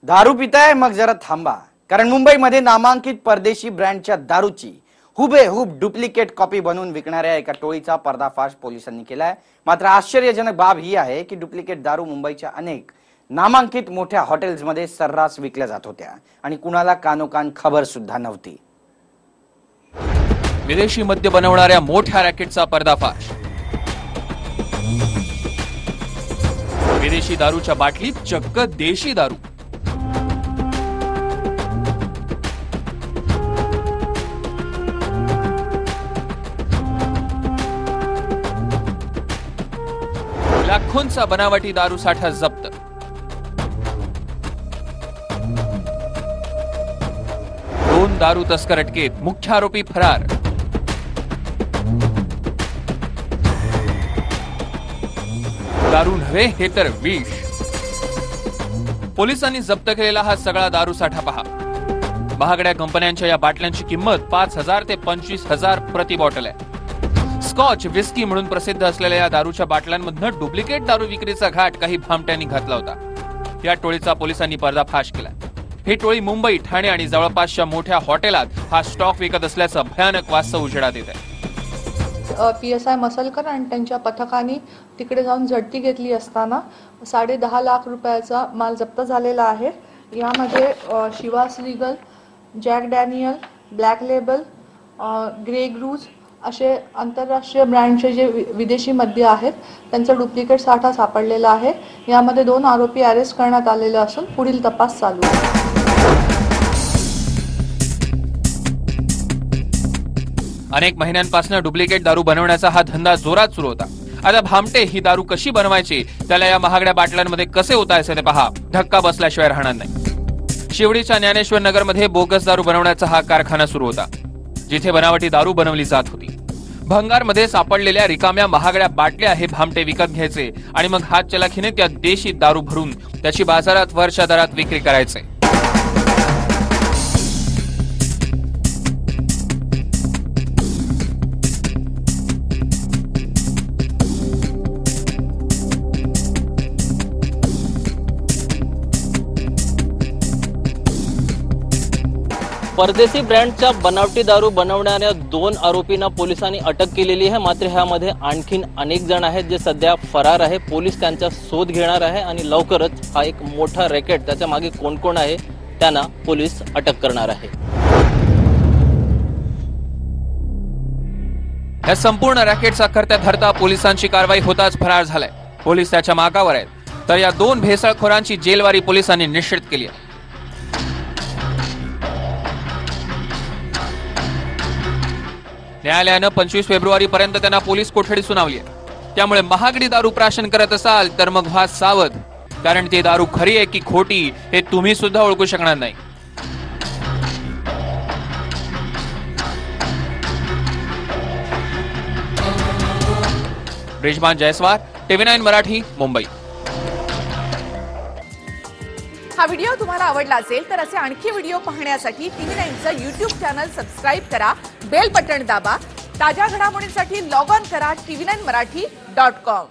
दारू पिताय मग जरा थांबा, कारण मुंबईमध्ये नामांकित परदेशी ब्रँडच्या दारूची हुबेहूब डुप्लिकेट कॉपी बनवून विकणाऱ्या एका टोळीचा पर्दाफाश पोलिसांनी केलाय। मात्र आश्चर्यजनक बाब ही आहे की डुप्लिकेट दारू मुंबईच्या अनेक नामांकित मोठ्या हॉटेल्समध्ये सर्रास विकल्या जात होत्या आणि कुणाला कानोकान खबर सुद्धा नव्हती। विदेशी मद्य बनवणाऱ्या मोठ्या रॅकेटचा पर्दाफाश। विदेशी दारूच्या बाटलीत चक्क देशी दारू। लाखोंचा बनावटी दारू साठा जप्त। दोन दारू तस्कर अटकेत, मुख्य आरोपी फरार। दारू नव्हे हे तर विष। पोलिसांनी जप्त केलेला हा सगळा दारू साठा पहा। महागड्या कंपन्यांच्या या बाटल्यांची किंमत 5,000 ते 25,000 प्रति बॉटल आहे। स्कॉच विस्की म्हणून प्रसिद्ध असलेल्या या दारूच्या बाटल्यांमधनं डुप्लिकेट दारू विक्रीचा घाट काही भामट्यांनी घातला होता। या टोळीचा पोलिसांनी पर्दाफाश केला। ही टोळी मुंबई, ठाणे आणि जवळपासच्या मोठ्या हॉटेलात हा स्टॉक विकत असल्याचं भयानक वास्तव उजेडात येत आहे। PSI मसलकर आणि त्यांच्या पथकाने तिकडे जाऊन झडती घेतली असताना 10.5 लाख रुपयाचा माल जप्त झालेला आहे। यामध्ये Chivas Regal, Jack Daniel, Black Label, Grey Goose असे आंतरराष्ट्रीय ब्रँडचे जे विदेशी मद्य आहेत त्यांचा डुप्लिकेट साठा सापडलेला आहे। यामध्ये 2 आरोपी अरेस्ट करण्यात आलेले असून पुढील तपास चालू आहे। अनेक महिन्यांपासून डुप्लिकेट दारू बनवण्याचा हा धंदा जोरात सुरू होता। आता भामटे ही दारू कशी बनवायची, त्याला या महागड्या बाटल्यांमध्ये कसे ओतायचे ते पहा। धक्का बसल्याशिवाय राहणार नाही। शिवडीच्या ज्ञानेश्वर नगरमध्ये बोगस दारू बनवण्याचा हा कारखाना सुरू होता, जिथे बनावटी दारू बनवली जात होती। भंगारमध्ये सापडलेल्या रिकाम्या महागड्या बाटल्या हे भामटे विकत घ्यायचे आणि मग हातचलाखीने त्या देशी दारू भरून त्याची बाजारात वरच्या दरात विक्री करायचे। परदेशी ब्रँडच्या बनावटी दारू बनवणाऱ्या 2 आरोपींना पोलिसांनी अटक केलेली आहे। मात्र ह्यामध्ये आणखीन अनेक जण आहेत जे सध्या फरार आहे। पोलीस त्यांचा शोध घेणार आहे आणि लवकरच हा एक मोठा रॅकेट, त्याच्या मागे कोण कोण आहे त्यांना पोलीस अटक करणार आहे। या संपूर्ण रॅकेटचा करता धरता पोलिसांची कारवाई होताच फरार झालाय। पोलीस त्याच्या मागावर आहेत, तर या 2 भेसळखोरांची जेलवारी पोलिसांनी निश्चित केली आहे। न्यायालयानं 25 फेब्रुवारीपर्यंत त्यांना पोलीस कोठडी सुनावली आहे। त्यामुळे महागडी दारू प्राशन करत असाल तर मग व्हा सावध, कारण ती दारू खरी आहे की खोटी हे तुम्ही सुद्धा ओळखू शकणार नाही। ब्रिजमान जयस्वार, TV9 मराठी, मुंबई। हा व्हिडिओ तुम्हाला आवडला असेल तर असे आणखी व्हिडिओ पाहण्यासाठी TV9चं YouTube चॅनल सबस्क्राइब करा, बेल बटन दाबा। ताज्या घडामोडींसाठी लॉग ऑन करा tv9marathi.com।